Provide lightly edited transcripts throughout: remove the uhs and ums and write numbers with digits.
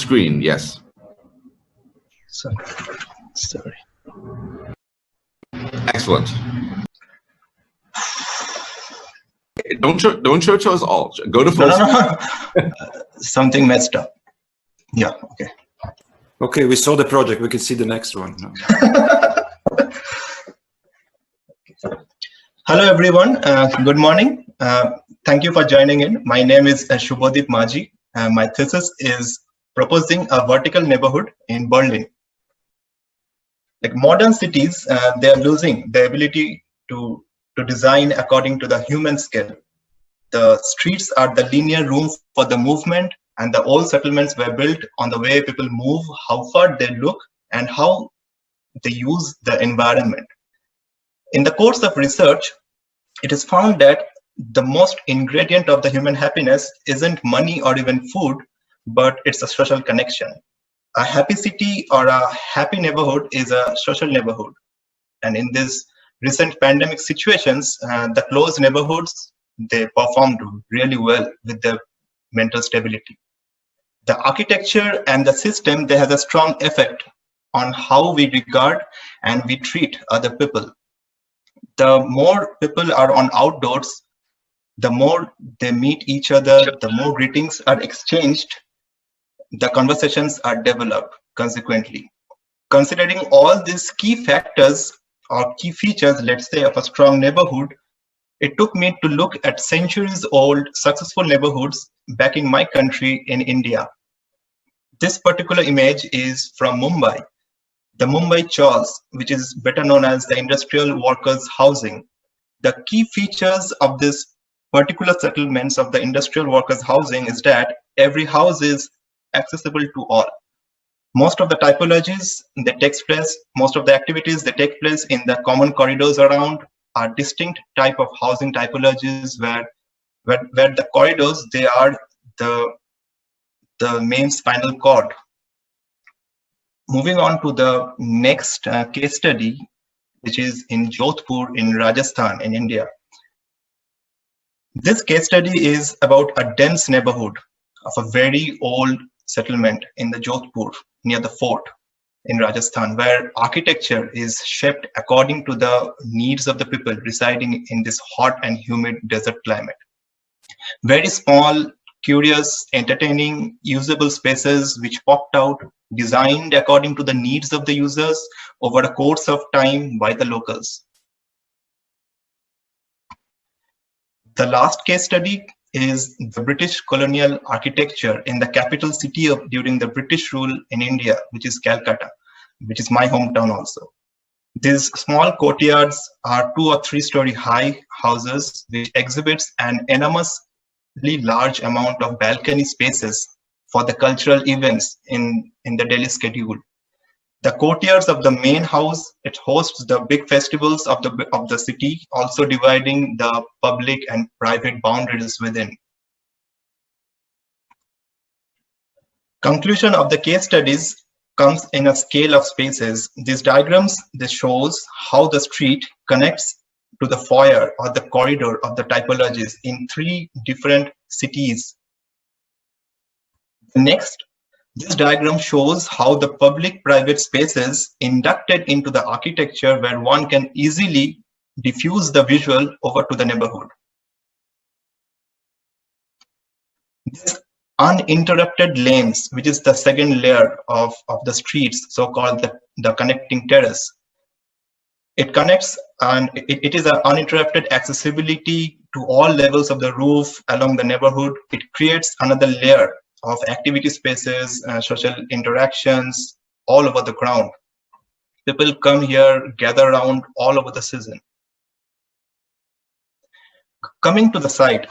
screen, yes. Sorry. Excellent. Don't show to us all. Go to full screen. Something messed up. Yeah, okay. Okay, we saw the project. We can see the next one. Hello, everyone. Good morning. Thank you for joining in. My name is Shubhodip Maji. My thesis is proposing a vertical neighborhood in Berlin. Like modern cities, they are losing the ability to design according to the human scale. The streets are the linear room for the movement, and the old settlements were built on the way people move, how far they look, and how they use the environment. In the course of research, it is found that the most ingredient of the human happiness isn't money or even food, but it's a social connection. A happy city or a happy neighborhood is a social neighborhood. And in these recent pandemic situations, the closed neighborhoods, they performed really well with their mental stability. The architecture and the system, they have a strong effect on how we regard and we treat other people. The more people are on outdoors, the more they meet each other, the more greetings are exchanged, the conversations are developed consequently. Considering all these key factors or key features, let's say, of a strong neighborhood, it took me to look at centuries-old successful neighborhoods back in my country in India. This particular image is from Mumbai, the Mumbai Chaws, which is better known as the industrial workers' housing. The key features of this particular settlements of the industrial workers' housing is that every house is accessible to all. Most of the typologies that takes place, most of the activities that take place in the common corridors around are distinct type of housing typologies where the corridors, they are the main spinal cord. Moving on to the next case study, which is in Jodhpur in Rajasthan in India. This case study is about a dense neighborhood of a very old settlement in the Jodhpur near the fort in Rajasthan, where architecture is shaped according to the needs of the people residing in this hot and humid desert climate. Very small, curious, entertaining, usable spaces which popped out, designed according to the needs of the users over a course of time by the locals. The last case study is the British colonial architecture in the capital city during the British rule in India, which is Calcutta, which is my hometown also. These small courtyards are 2 or 3 story high houses which exhibits an enormously large amount of balcony spaces for the cultural events in the daily schedule. The courtyards of the main house, it hosts the big festivals of the city, also dividing the public and private boundaries within. Conclusion of the case studies comes in a scale of spaces. These diagrams, this shows how the street connects to the foyer or the corridor of the typologies in 3 different cities. Next, this diagram shows how the public-private spaces inducted into the architecture where one can easily diffuse the visual over to the neighborhood. This uninterrupted lanes, which is the second layer of the streets, so-called the connecting terrace. It connects and it is an uninterrupted accessibility to all levels of the roof along the neighborhood. It creates another layer of activity spaces, social interactions all over the ground. People come here, gather around all over the season. Coming to the site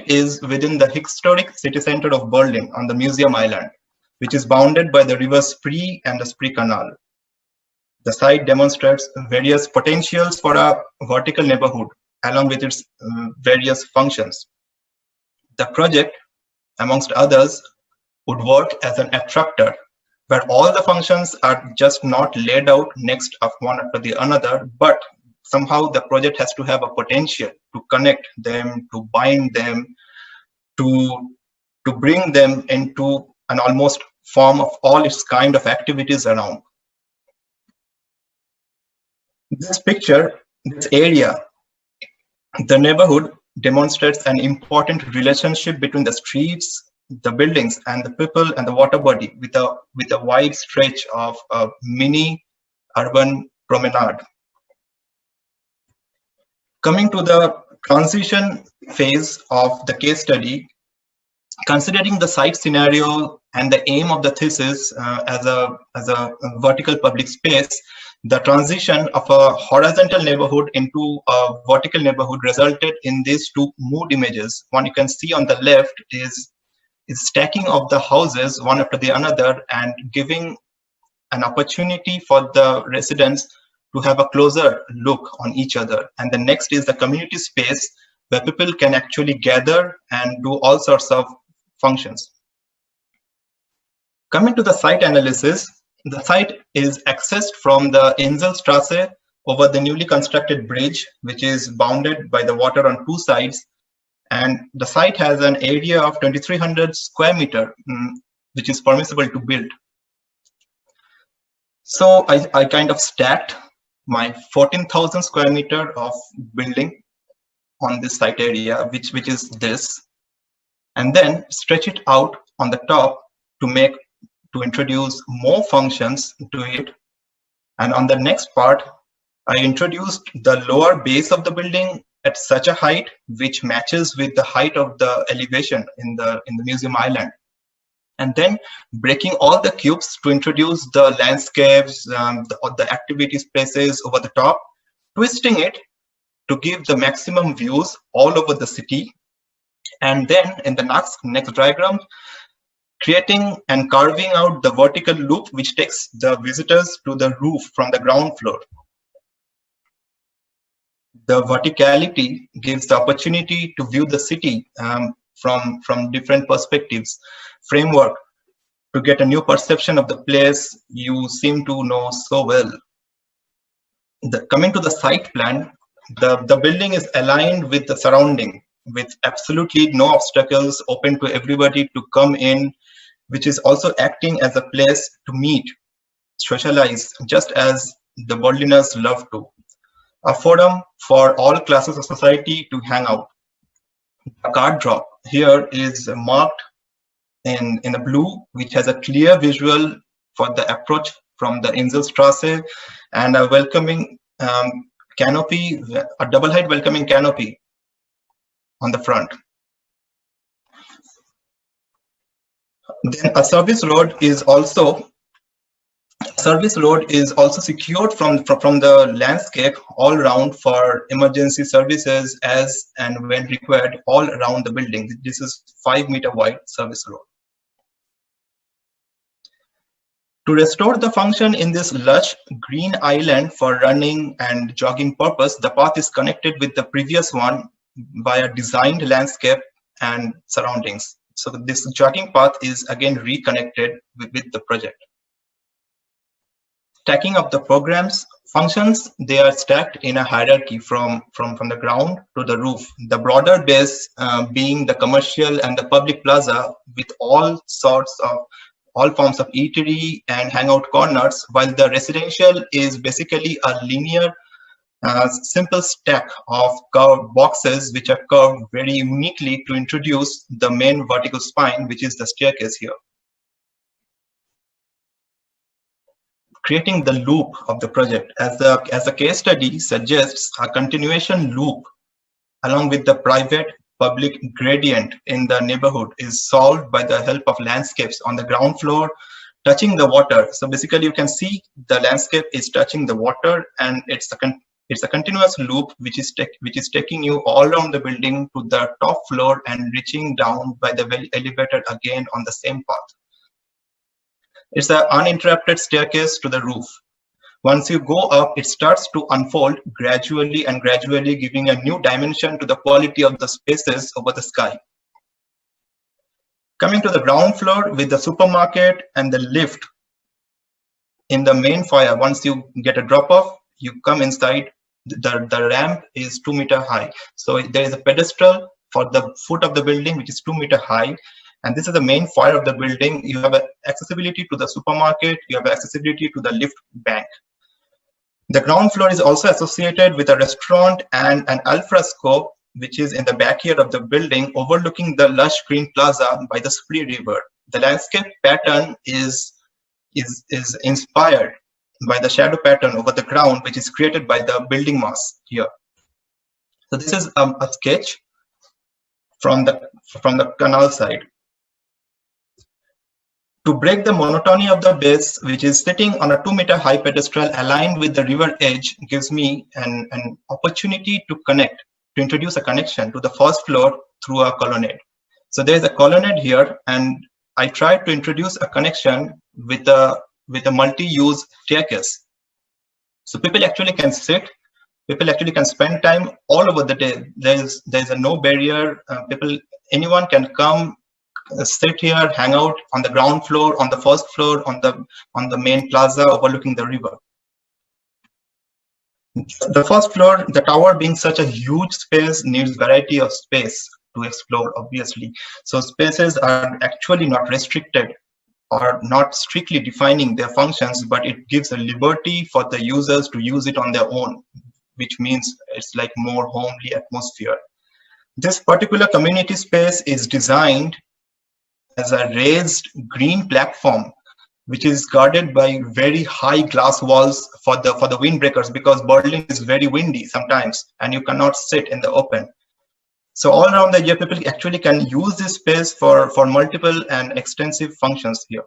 is within the historic city center of Berlin on the Museum Island, which is bounded by the river Spree and the Spree Canal. The site demonstrates various potentials for a vertical neighborhood along with its various functions. The project, amongst others, would work as an attractor where all the functions are just not laid out next of one after the another, but somehow the project has to have a potential to connect them, to bind them, to bring them into an almost form of all its kind of activities around. This picture, this area, the neighborhood demonstrates an important relationship between the streets, the buildings, and the people and the water body with a wide stretch of a mini urban promenade. Coming to the transition phase of the case study, considering the site scenario and the aim of the thesis as a vertical public space, the transition of a horizontal neighborhood into a vertical neighborhood resulted in these two mood images. One you can see on the left is stacking of the houses one after the another and giving an opportunity for the residents to have a closer look on each other. And the next is the community space where people can actually gather and do all sorts of functions. Coming to the site analysis, the site is accessed from the Inselstrasse over the newly constructed bridge, which is bounded by the water on two sides. And the site has an area of 2,300 square meter, which is permissible to build. So I kind of stacked my 14,000 square meter of building on this site area, which is this, and then stretch it out on the top to introduce more functions to it. And on the next part, I introduced the lower base of the building at such a height which matches with the height of the elevation in the museum island. And then breaking all the cubes to introduce the landscapes, the activity spaces over the top, twisting it to give the maximum views all over the city. And then in the next diagram, creating and carving out the vertical loop which takes the visitors to the roof from the ground floor. The verticality gives the opportunity to view the city from different perspectives, framework to get a new perception of the place you seem to know so well. Coming to the site plan, the building is aligned with the surrounding, with absolutely no obstacles, open to everybody to come in, which is also acting as a place to meet, socialize, just as the Berliners love to. A forum for all classes of society to hang out. A card drop here is marked in a blue, which has a clear visual for the approach from the Inselstrasse, and a welcoming canopy, a double height welcoming canopy on the front. Then a service road is also secured from the landscape all around for emergency services as and when required all around the building. This is 5 meter wide service road. To restore the function in this lush green island for running and jogging purpose, the path is connected with the previous one by a designed landscape and surroundings. So this jogging path is again reconnected with the project. Stacking of the programs functions, they are stacked in a hierarchy from the ground to the roof. The broader base being the commercial and the public plaza with all forms of eatery and hangout corners, while the residential is basically a linear simple stack of curved boxes which are curved very uniquely to introduce the main vertical spine, which is the staircase here. Creating the loop of the project, as the case study suggests, a continuation loop along with the private public gradient in the neighborhood is solved by the help of landscapes on the ground floor touching the water. So basically you can see the landscape is touching the water, and it's a continuous loop which is taking you all around the building to the top floor and reaching down by the elevator again on the same path. It's an uninterrupted staircase to the roof. Once you go up, it starts to unfold gradually, giving a new dimension to the quality of the spaces over the sky. Coming to the ground floor with the supermarket and the lift in the main foyer, once you get a drop off, you come inside. The ramp is 2 meter high. So there is a pedestal for the foot of the building, which is 2 meter high. And this is the main foyer of the building. You have accessibility to the supermarket. You have accessibility to the lift bank. The ground floor is also associated with a restaurant and an alfresco, which is in the backyard of the building, overlooking the lush green plaza by the Spree River. The landscape pattern is inspired by the shadow pattern over the ground, which is created by the building mass here. So this is a sketch from the canal side. To break the monotony of the base, which is sitting on a 2-meter high pedestal aligned with the river edge, gives me an opportunity to introduce a connection to the first floor through a colonnade. So there is a colonnade here, and I tried to introduce a connection with a multi-use staircase. So people actually can sit, people actually can spend time all over the day. There's a no barrier. Anyone can come, sit here, hang out on the ground floor, on the first floor, on the main plaza overlooking the river. The first floor, the tower being such a huge space, needs variety of space to explore, obviously. So spaces are actually not restricted or not strictly defining their functions, but it gives a liberty for the users to use it on their own, which means it's like more homely atmosphere. This particular community space is designed as a raised green platform, which is guarded by very high glass walls for the windbreakers, because Berlin is very windy sometimes and you cannot sit in the open. So all around the year, people actually can use this space for multiple and extensive functions here.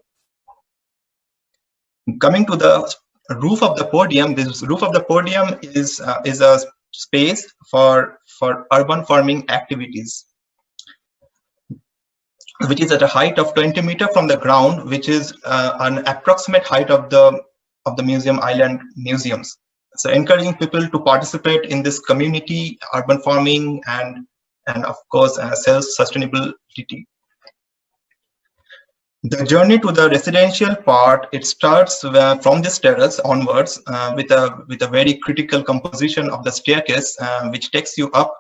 Coming to the roof of the podium, this roof of the podium is a space for urban farming activities, which is at a height of 20 meters from the ground, which is an approximate height of the museum island museums. So encouraging people to participate in this community urban farming and of course self-sustainability. The journey to the residential part, it starts from this terrace onwards with a very critical composition of the staircase, which takes you up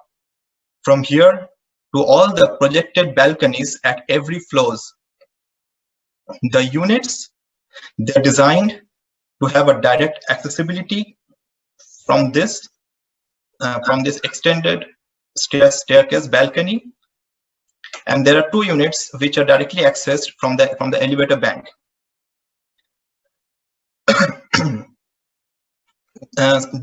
from here to all the projected balconies at every floors. The units, they're designed to have a direct accessibility from this extended staircase balcony, and there are 2 units which are directly accessed from the elevator bank.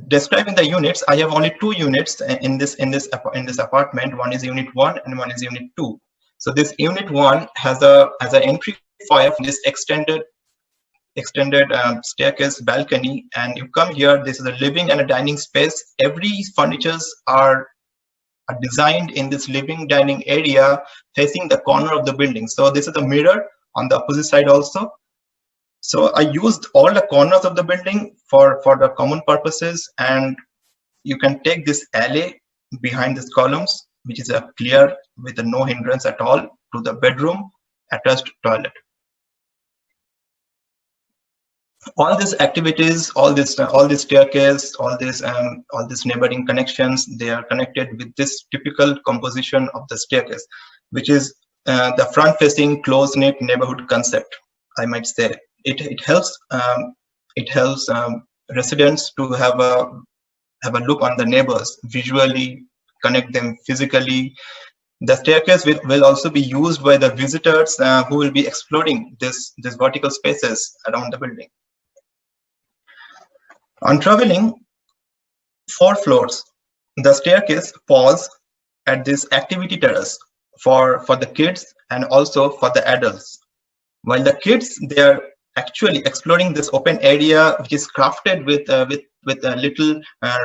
Describing the units, I have only 2 units in this apartment. One is unit 1 and one is unit 2. So this unit 1 has an entry foyer from this extended staircase balcony, and you come here. This is a living and a dining space. Every furnitures are designed in this living dining area facing the corner of the building. So this is a mirror on the opposite side also. So I used all the corners of the building for the common purposes, and you can take this alley behind these columns, which is a clear with no hindrance at all to the bedroom attached toilet. All these activities, all this staircase, all these neighboring connections, they are connected with this typical composition of the staircase, which is the front-facing, close-knit neighborhood concept, I might say. It helps residents to have a look on the neighbors, visually connect them physically. The staircase will also be used by the visitors who will be exploring these vertical spaces around the building. On traveling 4 floors, the staircase pauses at this activity terrace for the kids and also for the adults. While the kids, they are actually exploring this open area, which is crafted with little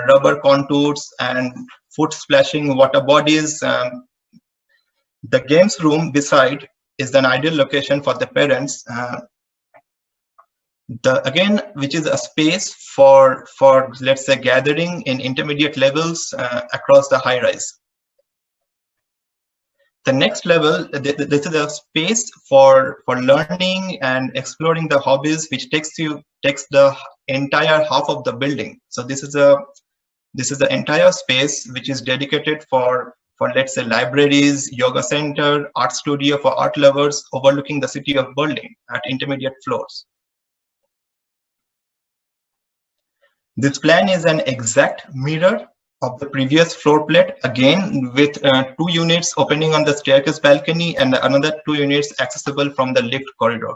rubber contours and foot splashing water bodies. The games room beside is an ideal location for the parents. Which is a space for let's say gathering in intermediate levels across the high rise. The next level, this is a space for learning and exploring the hobbies, which takes the entire half of the building. So this is the entire space which is dedicated for for let's say libraries, yoga center, art studio for art lovers, overlooking the city of Berlin at intermediate floors. This plan is an exact mirror of the previous floor plate, again with 2 units opening on the staircase balcony and another 2 units accessible from the lift corridor.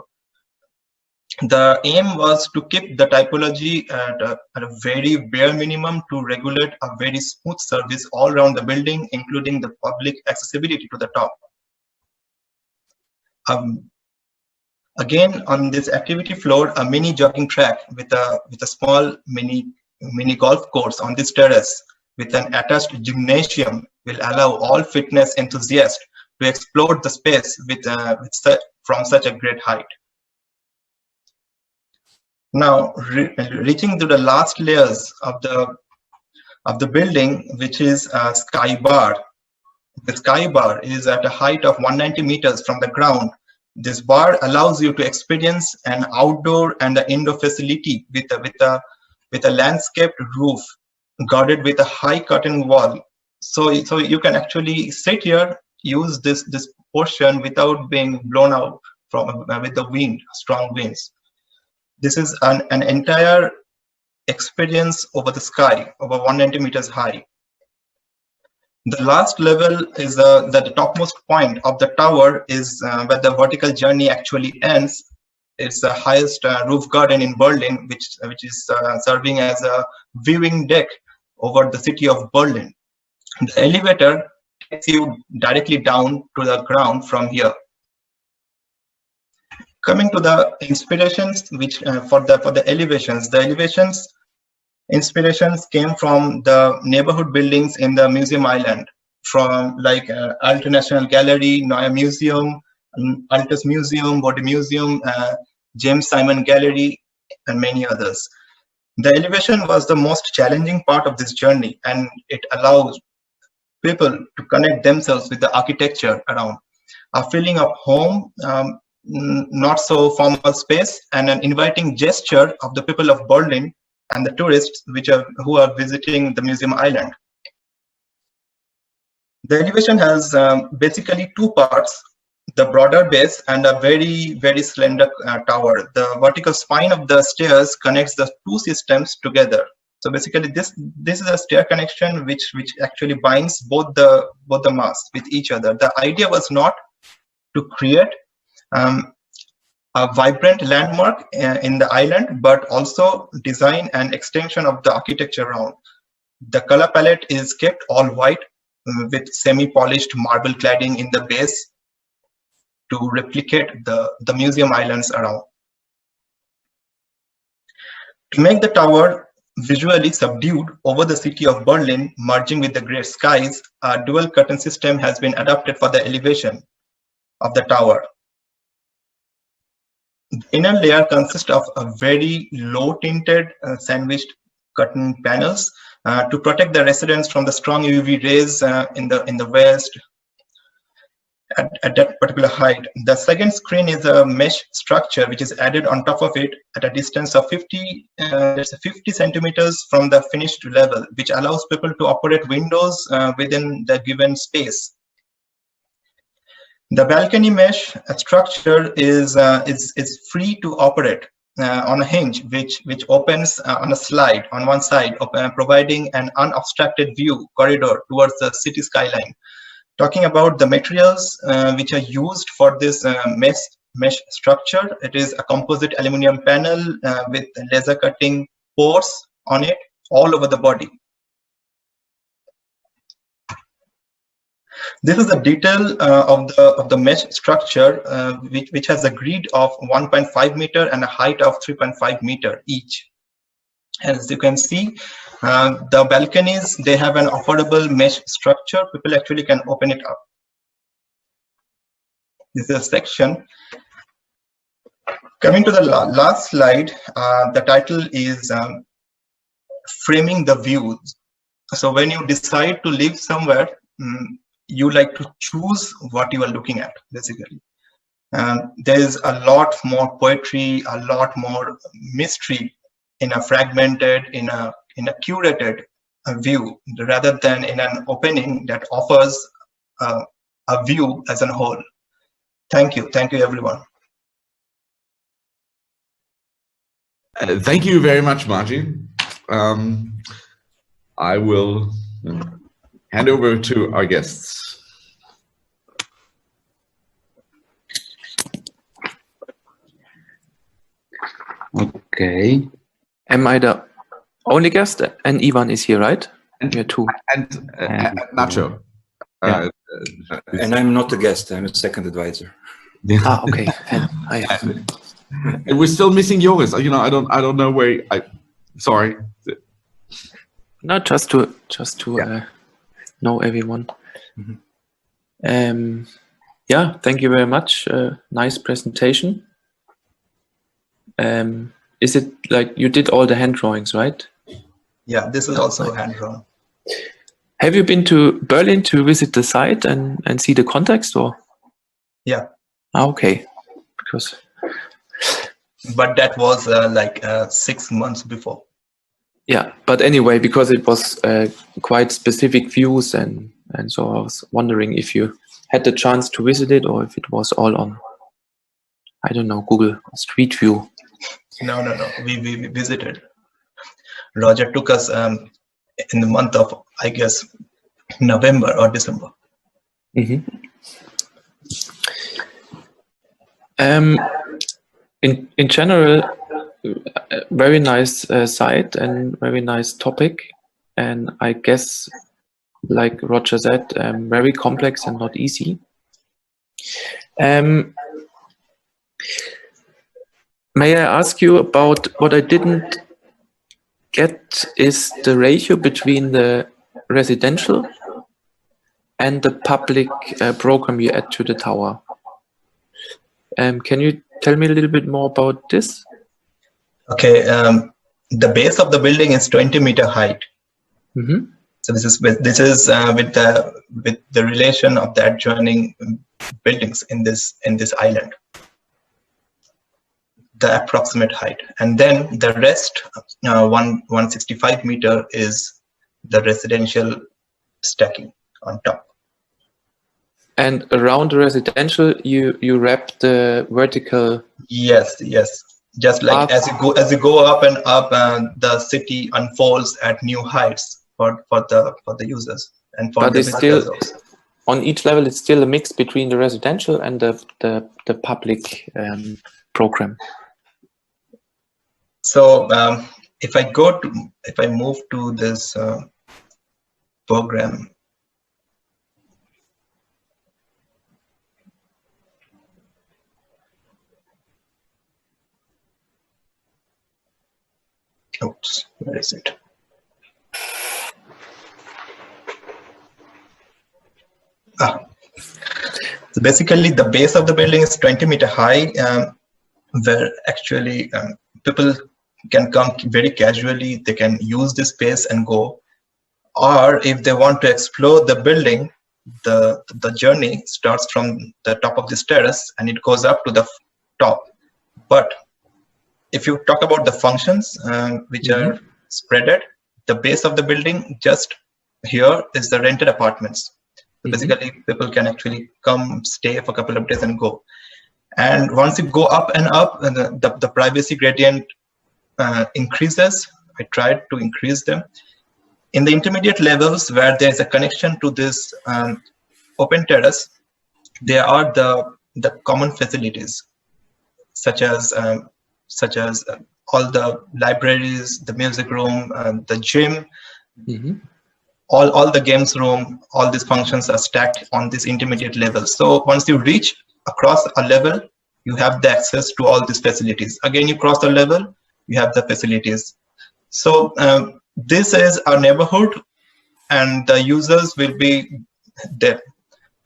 The aim was to keep the typology at a very bare minimum to regulate a very smooth service all around the building, including the public accessibility to the top. Again, on this activity floor, a mini jogging track with a small mini golf course on this terrace with an attached gymnasium will allow all fitness enthusiasts to explore the space from such a great height. Now, reaching to the last layers of the building, which is Sky Bar. The Sky Bar is at a height of 190 meters from the ground. This bar allows you to experience an outdoor and an indoor facility with a landscaped roof guarded with a high curtain wall. So you can actually sit here, use this portion without being blown out with the wind, strong winds. This is an entire experience over the sky, over 190 meters high. The last level is the topmost point of the tower is where the vertical journey actually ends. It's the highest roof garden in Berlin, which is serving as a viewing deck over the city of Berlin. The elevator takes you directly down to the ground from here. Coming to the inspirations, which for the elevations, inspirations came from the neighborhood buildings in the Museum Island, from like Alte National Gallery, Neue Museum, Altes Museum, Bode Museum, James Simon Gallery, and many others. The elevation was the most challenging part of this journey, and it allows people to connect themselves with the architecture around. A feeling of home, not so formal space, and an inviting gesture of the people of Berlin and the tourists who are visiting the Museum Island. The elevation has basically 2 parts, the broader base and a very, very slender tower. The vertical spine of the stairs connects the 2 systems together. So basically this is a stair connection which actually binds both the masts with each other. The idea was not to create a vibrant landmark in the island, but also design an extension of the architecture around. The color palette is kept all white with semi-polished marble cladding in the base to replicate the museum islands around. To make the tower visually subdued over the city of Berlin, merging with the great skies, a dual curtain system has been adopted for the elevation of the tower. The inner layer consists of a very low tinted sandwiched curtain panels to protect the residents from the strong UV rays in the west at that particular height. The second screen is a mesh structure which is added on top of it at a distance of 50 centimeters from the finished level, which allows people to operate windows within the given space. The balcony mesh structure is free to operate on a hinge, which opens on a slide on one side, providing an unobstructed view corridor towards the city skyline. Talking about the materials which are used for this mesh structure, it is a composite aluminum panel with laser cutting pores on it all over the body. This is a detail of the mesh structure, which has a grid of 1.5 meter and a height of 3.5 meter each. As you can see, the balconies, they have an affordable mesh structure. People actually can open it up. This is a section. Coming to the last slide, the title is Framing the Views. So when you decide to live somewhere, you like to choose what you are looking at, basically. There is a lot more poetry, a lot more mystery in a fragmented, in a curated a view rather than in an opening that offers a view as a whole. Thank you everyone. Thank you very much, Maji. I will hand over to our guests. Okay. Am I the only guest? And Ivan is here, right? And you're two. And Nacho. Yeah. And I'm not a guest. I'm a second advisor. Ah, okay. And we're still missing Joris. You know, I don't know where. Sorry. No, just to know everyone. Mm-hmm. Yeah, thank you very much. Nice presentation. Is it like you did all the hand drawings, right? Yeah, this is also hand drawn. Have you been to Berlin to visit the site and see the context, or? Yeah. Ah, okay. Because. But that was 6 months before. Yeah, but anyway, because it was quite specific views, and so I was wondering if you had the chance to visit it, or if it was all on, I don't know, Google Street View. No. We visited. Roger took us in the month of, I guess, November or December. Mm-hmm. In general, very nice site and very nice topic, and I guess, like Roger said, very complex and not easy. May I ask you about what I didn't get is the ratio between the residential and the public program you add to the tower. Can you tell me a little bit more about this? Okay, the base of the building is 20-meter height. Mm-hmm. So this is with the relation of the adjoining buildings in this island. The approximate height, and then the rest, 165 meter, is the residential stacking on top. And around the residential, you wrap the vertical. Yes. Just like as you go up and up, the city unfolds at new heights for the users and for but the it's still also. On each level. It's still a mix between the residential and the public program. So if I move to this program, oops, where is it? So basically, the base of the building is 20-meter high, where actually people can come very casually. They can use this space and go, or if they want to explore the building, the journey starts from the top of this terrace and it goes up to the top. But if you talk about the functions which are spreaded, the base of the building just here is the rented apartments. So basically, people can actually come, stay for a couple of days and go. And once you go up and up, the privacy gradient increases. I tried to increase them. In the intermediate levels where there's a connection to this open terrace, there are the common facilities, such as all the libraries, the music room, the gym, all the games room. All these functions are stacked on this intermediate level. So once you reach across a level, you have the access to all these facilities. Again, you cross the level, you have the facilities. So this is our neighborhood, and the users will be there.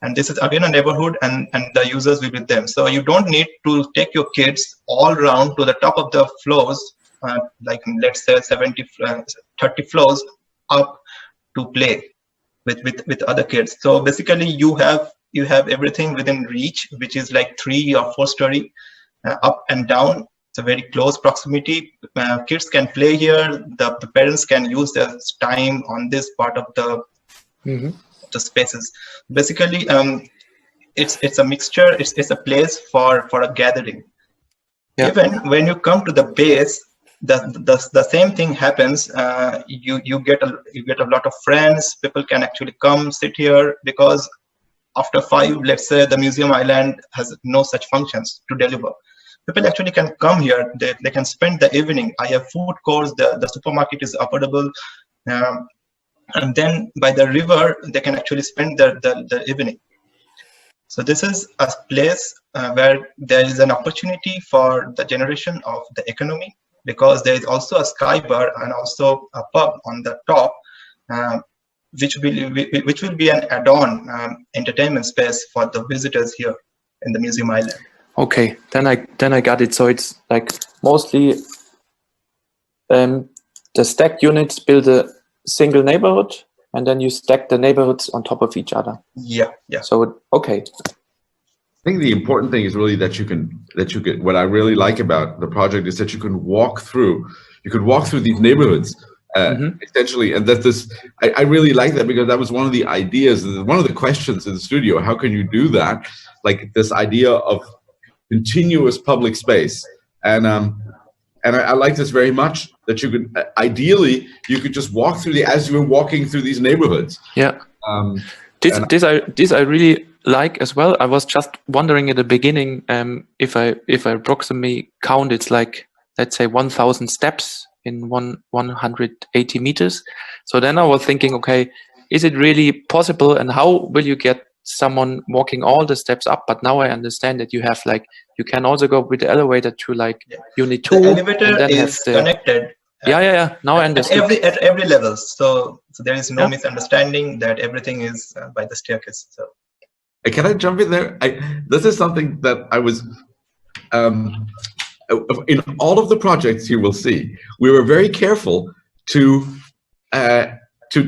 And this is again a neighborhood, and the users will be them. So you don't need to take your kids all around to the top of the floors, like let's say 30 floors up to play with other kids. So basically, you have everything within reach, which is like 3 or 4 story up and down. It's a very close proximity. Kids can play here. The parents can use their time on this part of the spaces. Basically, it's a mixture. It's a place for a gathering. Yeah. Even when you come to the base, the same thing happens. You get a lot of friends. People can actually come sit here, because after 5, let's say, the museum island has no such functions to deliver. People actually can come here. They can spend the evening. I have food courts. The supermarket is affordable, and then by the river they can actually spend the evening. So this is a place where there is an opportunity for the generation of the economy, because there is also a sky bar and also a pub on the top, which will be an add-on entertainment space for the visitors here in the museum island. Okay, then I got it. So it's like mostly the stacked units build a single neighborhood, and then you stack the neighborhoods on top of each other. Yeah. So okay. I think the important thing is really that you can what I really like about the project is that you can walk through these neighborhoods essentially, and that I really like that, because that was one of the ideas, one of the questions in the studio. How can you do that? Like this idea of continuous public space, and I like this very much, that you could ideally you could just walk through as you were walking through these neighborhoods. Yeah. This I really like as well. I was just wondering at the beginning, if I approximately count, it's like, let's say 1,000 steps in 180 meters. So then I was thinking, okay, is it really possible, and how will you get someone walking all the steps up? But now I understand that you have you can also go with the elevator to unit 2. The elevator and then is connected. Yeah. Now I understand. At every level. So there is no misunderstanding that everything is by the staircase. So. Can I jump in there? This is something that I was, in all of the projects you will see, we were very careful to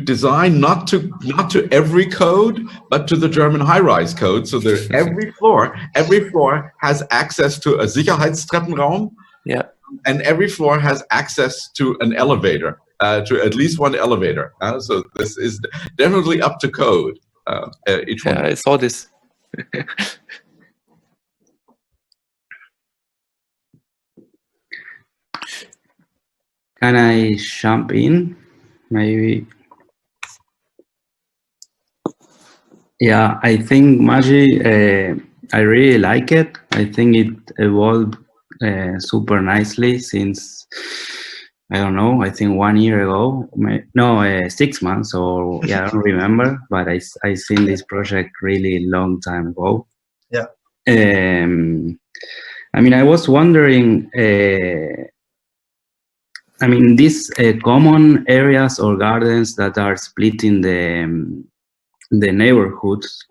design not to every code, but to the German high-rise code. So that every floor has access to a Sicherheitstreppenraum. Yeah. And every floor has access to an elevator, to at least one elevator. So this is definitely up to code. Each one. I saw this. Can I jump in? Maybe. Yeah, I think Magi, I really like it. I think it evolved super nicely since, I don't know, I think 1 year ago, 6 months, or yeah, I don't remember, but I seen this project really long time ago. Yeah. I mean, I was wondering, these common areas or gardens that are split in the neighborhoods,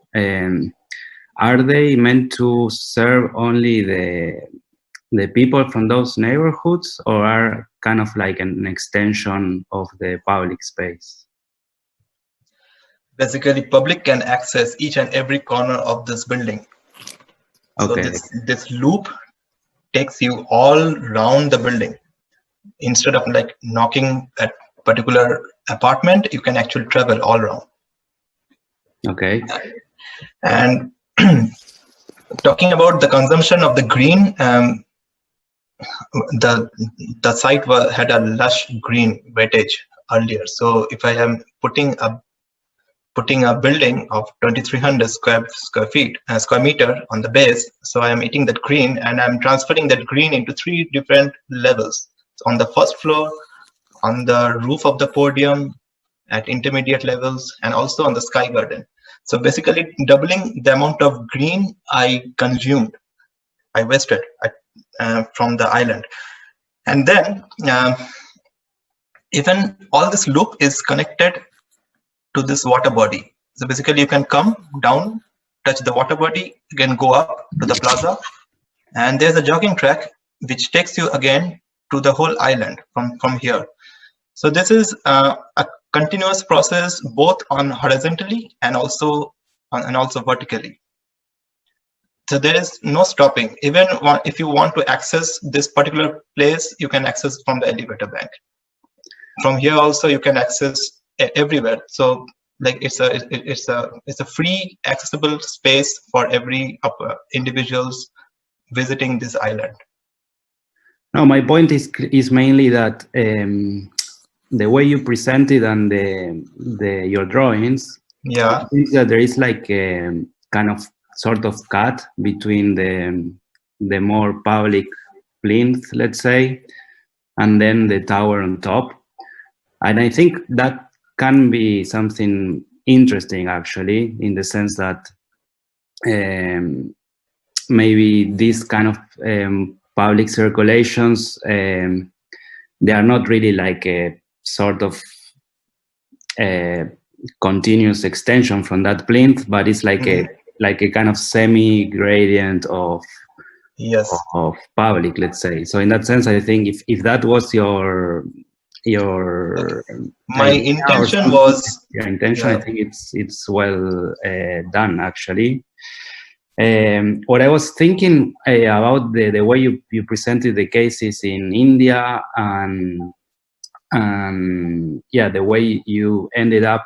are they meant to serve only the people from those neighborhoods, or are kind of like an extension of the public space? Basically, public can access each and every corner of this building. Okay. So this loop takes you all around the building. Instead of knocking at particular apartment, you can actually travel all around. Okay. And talking about the consumption of the green, the site had a lush green weightage earlier. So if I am putting a building of 2,300 square meter on the base, so I am eating that green, and I'm transferring that green into 3 different levels. So on the first floor, on the roof of the podium, at intermediate levels, and also on the sky garden. So basically doubling the amount of green I consumed, I wasted from the island. And then even all this loop is connected to this water body. So basically you can come down, touch the water body, again go up to the plaza, and there's a jogging track which takes you again to the whole island from here. So this is a continuous process, both on horizontally and also vertically. So there is no stopping. Even if you want to access this particular place, you can access from the elevator bank. From here also you can access everywhere. So like it's a free accessible space for every individuals visiting this island. No, my point is mainly that the way you presented and your drawings, yeah, I think that there is like a kind of sort of cut between the more public plinth, let's say, and then the tower on top. And I think that can be something interesting, actually, in the sense that maybe this kind of public circulations, they are not really like a sort of continuous extension from that plinth, but it's like a kind of semi-gradient of public, let's say. So in that sense, I think if that was your intention was your intention, I think it's well done, actually. What I was thinking about the way you presented the cases in India and the way you ended up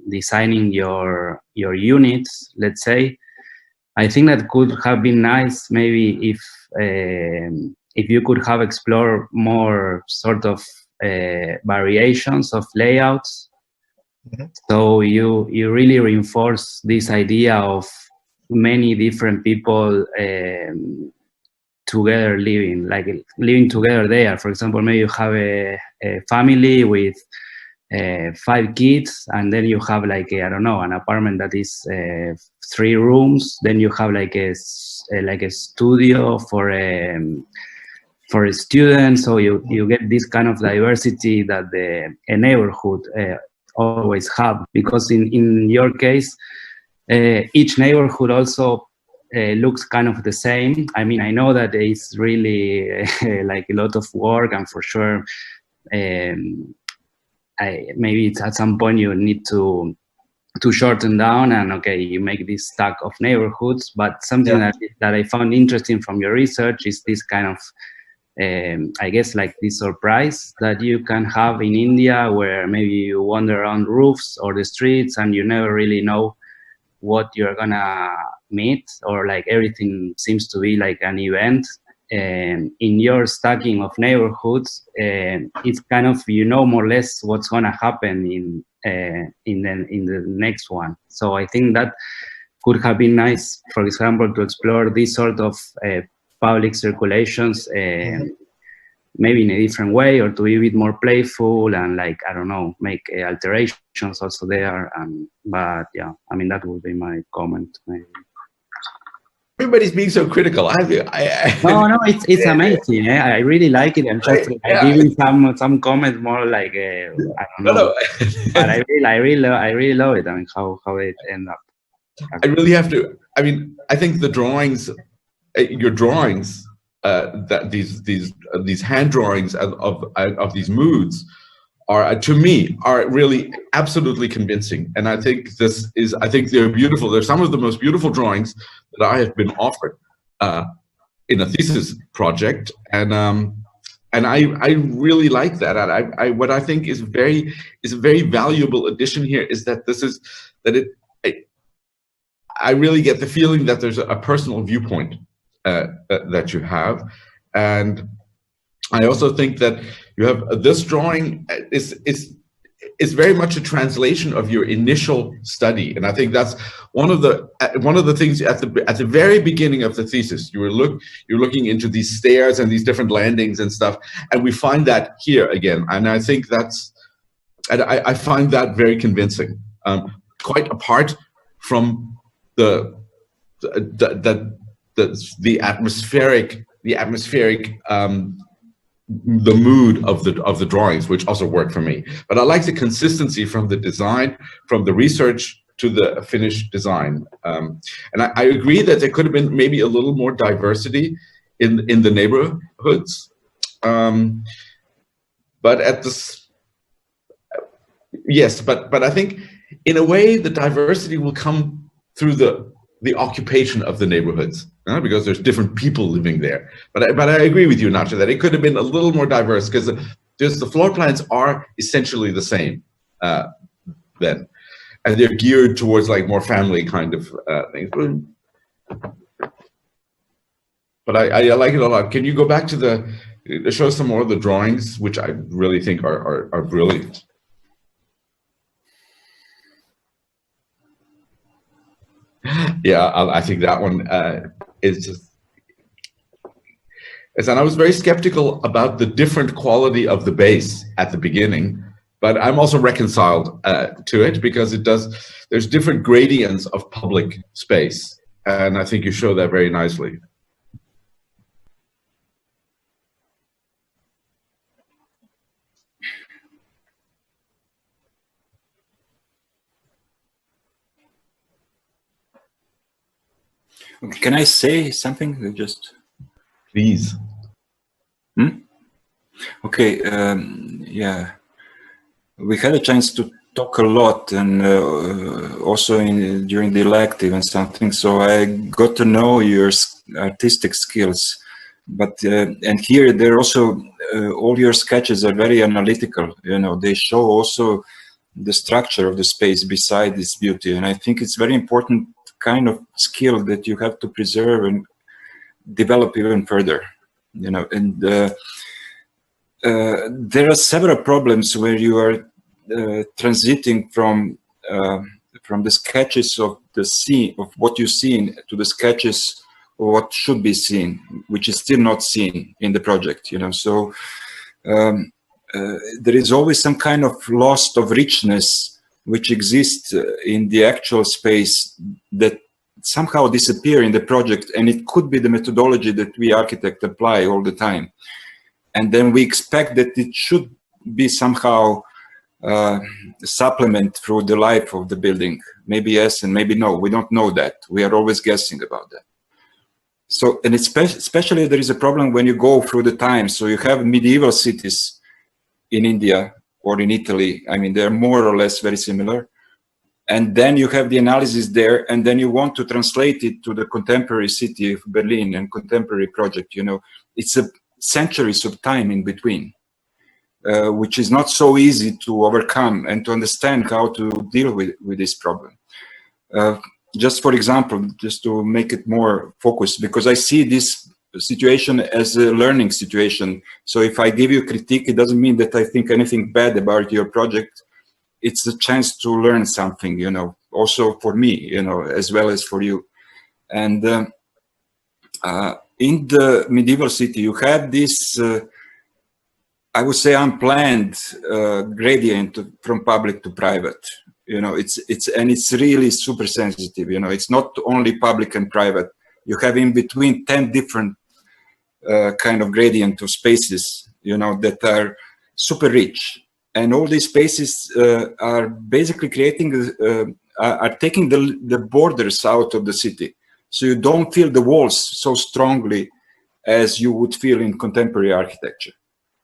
designing your units, let's say, I think that could have been nice maybe if you could have explored more sort of variations of layouts. So you really reinforce this idea of many different people together living together there. For example, maybe you have a family with 5 kids, and then you have like I don't know, an apartment that is 3 rooms. Then you have like a studio for a student. So you get this kind of diversity that a neighborhood always have, because in your case, each neighborhood also looks kind of the same. I mean, I know that it's really like a lot of work, and for sure, maybe it's at some point you need to shorten down, and okay, you make this stack of neighborhoods. But something that I found interesting from your research is this kind of I guess like this surprise that you can have in India, where maybe you wander around roofs or the streets and you never really know what you're gonna meet, or like everything seems to be like an event. In your stacking of neighborhoods, it's kind of, you know, more or less what's gonna happen in the next one. So I think that could have been nice, for example, to explore this sort of public circulations, maybe in a different way, or to be a bit more playful and like, I don't know, make alterations also there. But yeah, I mean, that would be my comment. Maybe. Everybody's being so critical. No, it's amazing. I really like it. I'm just giving some comments more like I don't know. No. But I really love it. I mean, how it end up. I really have to. I mean, I think the drawings, your drawings, that these hand drawings of these moods are, to me, are really absolutely convincing. And I think they're beautiful. They're some of the most beautiful drawings that I have been offered in a thesis project, and I really like that. And what I think is a very valuable addition here is that I really get the feeling that there's a personal viewpoint that you have, and I also think that you have this drawing is very much a translation of your initial study, and I think that's one of the things at the very beginning of the thesis. You're looking into these stairs and these different landings and stuff, and we find that here again, and I think I find that very convincing. Quite apart from the atmospheric the mood of the drawings, which also work for me. But I like the consistency from the design, from the research to the finished design. And I agree that there could have been maybe a little more diversity in the neighborhoods. But at this, yes, but I think in a way the diversity will come through the the occupation of the neighborhoods, because there's different people living there. But I agree with you, Nacho, that it could have been a little more diverse, because the floor plans are essentially the same then, and they're geared towards like more family kind of things. But I like it a lot. Can you go back to show some more of the drawings, which I really think are brilliant. Yeah, I think that one is just. And I was very skeptical about the different quality of the base at the beginning, but I'm also reconciled to it, because there's different gradients of public space, and I think you show that very nicely. Can I say something? Just please. Okay. Yeah, we had a chance to talk a lot, and also during the elective and something. So I got to know your artistic skills. But and here they're also all your sketches are very analytical. You know, they show also the structure of the space beside its beauty, and I think it's very important kind of skill that you have to preserve and develop even further, you know. And there are several problems where you are transiting from the sketches of the scene, of what you've seen, to the sketches of what should be seen, which is still not seen in the project, you know. So there is always some kind of loss of richness which exists in the actual space that somehow disappear in the project, and it could be the methodology that we architects apply all the time. And then we expect that it should be somehow supplement through the life of the building. Maybe yes and maybe no. We don't know that. We are always guessing about that. So, and especially there is a problem when you go through the time. So you have medieval cities in India or in Italy. I mean, they're more or less very similar. And then you have the analysis there, and then you want to translate it to the contemporary city of Berlin and contemporary project. You know, it's a centuries of time in between, which is not so easy to overcome and to understand how to deal with this problem. Just for example, just to make it more focused, because I see this situation as a learning situation. So if I give you critique, it doesn't mean that I think anything bad about your project. It's a chance to learn something, you know, also for me, you know, as well as for you. And in the medieval city, you have this, I would say, unplanned gradient from public to private. You know, it's really super sensitive. You know, it's not only public and private. You have in between 10 different kind of gradient of spaces, you know, that are super rich. And all these spaces are basically creating, are taking the borders out of the city. So you don't feel the walls so strongly as you would feel in contemporary architecture.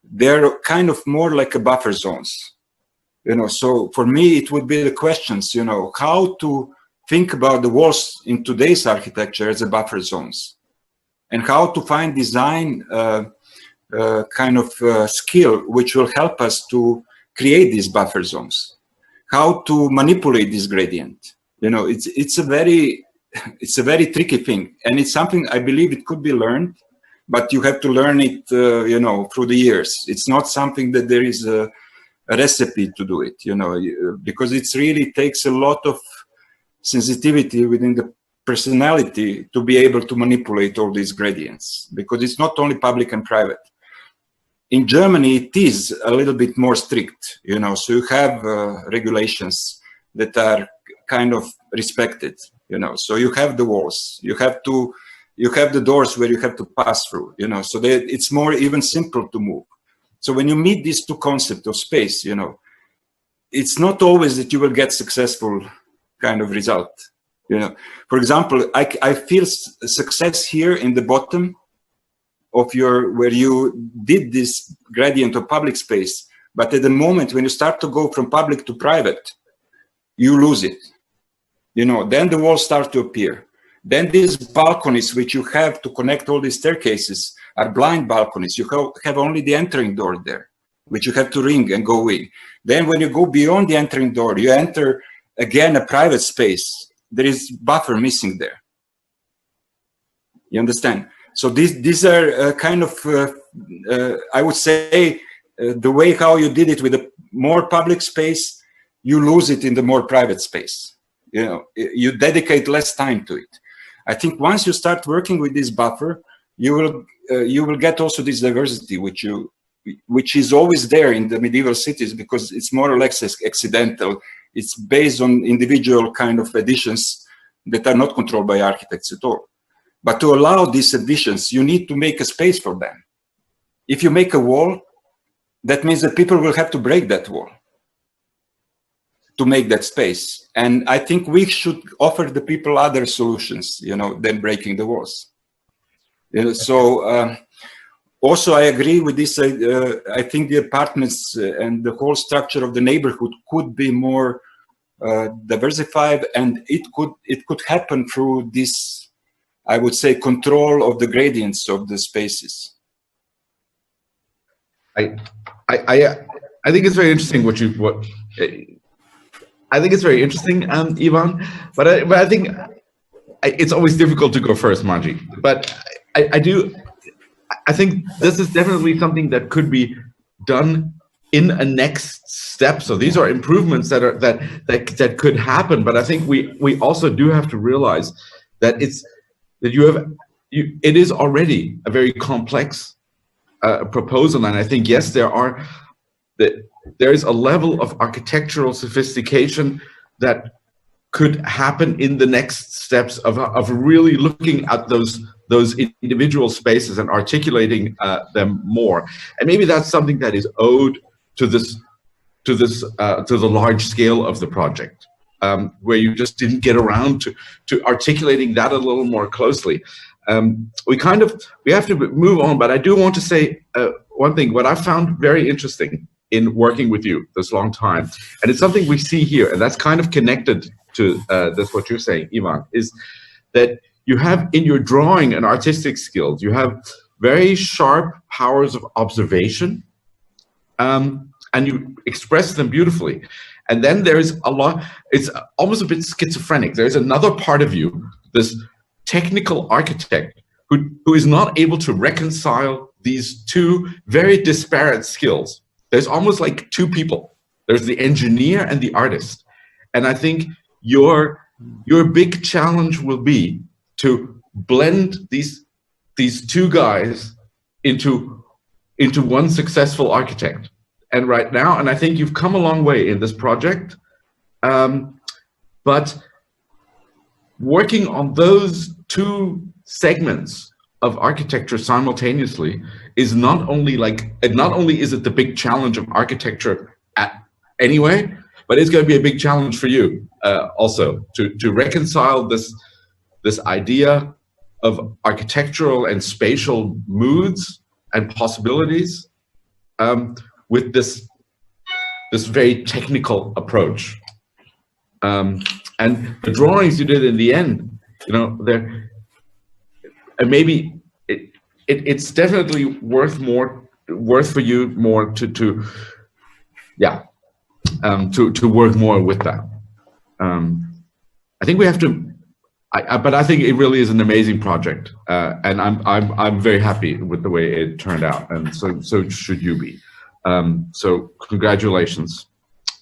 They're kind of more like a buffer zones. You know, so for me, it would be the questions, you know, how to think about the walls in today's architecture as a buffer zones, and how to find design kind of skill which will help us to create these buffer zones, how to manipulate this gradient. You know, it's a very tricky thing, and it's something I believe it could be learned, but you have to learn it, you know, through the years. It's not something that there is a recipe to do it, you know, because it really takes a lot of sensitivity within the personality to be able to manipulate all these gradients, because it's not only public and private. In Germany, it is a little bit more strict, you know, so you have regulations that are kind of respected, you know, so you have the walls, you have the doors where you have to pass through, you know, so that it's more even simple to move. So when you meet these two concepts of space, you know, it's not always that you will get successful kind of result, you know. For example, I feel success here in the bottom of where you did this gradient of public space, but at the moment when you start to go from public to private, you lose it. You know, then the walls start to appear. Then these balconies, which you have to connect all these staircases, are blind balconies. You have only the entering door there, which you have to ring and go in. Then when you go beyond the entering door, you enter again a private space. There is buffer missing there. You understand? So these are kind of, I would say, the way how you did it with a more public space, you lose it in the more private space. You know, you dedicate less time to it. I think once you start working with this buffer, you will get also this diversity, which is always there in the medieval cities, because it's more or less accidental. It's based on individual kind of additions that are not controlled by architects at all. But to allow these additions, you need to make a space for them. If you make a wall, that means that people will have to break that wall to make that space. And I think we should offer the people other solutions, you know, than breaking the walls. You know, so also I agree with this. I think the apartments and the whole structure of the neighborhood could be more diversified, and it could happen through this, I would say, control of the gradients of the spaces. I think it's very interesting I think it's very interesting, Ivan. But I think it's always difficult to go first, Margie. But I think this is definitely something that could be done in a next step. So these are improvements that could happen. But I think we also do have to realize that it is already a very complex proposal, and I think yes, there is a level of architectural sophistication that could happen in the next steps of really looking at those individual spaces and articulating them more. And maybe that's something that is owed to the large scale of the project, where you just didn't get around to articulating that a little more closely. We have to move on, but I do want to say one thing. What I found very interesting in working with you this long time, and it's something we see here, and that's kind of connected to that's what you're saying, Ivan, is that you have in your drawing and artistic skills, you have very sharp powers of observation, and you express them beautifully. And then there's it's almost a bit schizophrenic. There's another part of you, this technical architect, who is not able to reconcile these two very disparate skills. There's almost like two people. There's the engineer and the artist. And I think your big challenge will be to blend these two guys into one successful architect. And right now, and I think you've come a long way in this project, but working on those two segments of architecture simultaneously is not only is it the big challenge of architecture anyway, but it's going to be a big challenge for you also to reconcile this idea of architectural and spatial moods and possibilities with this very technical approach. And the drawings you did in the end, you know, and maybe it's definitely worth for you more to work more with that. I think we have to, but I think it really is an amazing project, and I'm very happy with the way it turned out, and so should you be. So congratulations.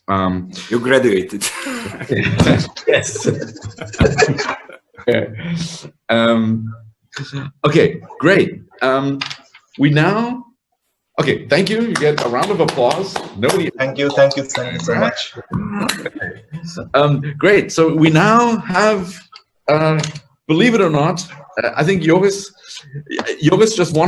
You graduated. Yes. Okay, great. Thank you. You get a round of applause. Thank you so much. Great. So we now have, believe it or not, I think Yogis just won.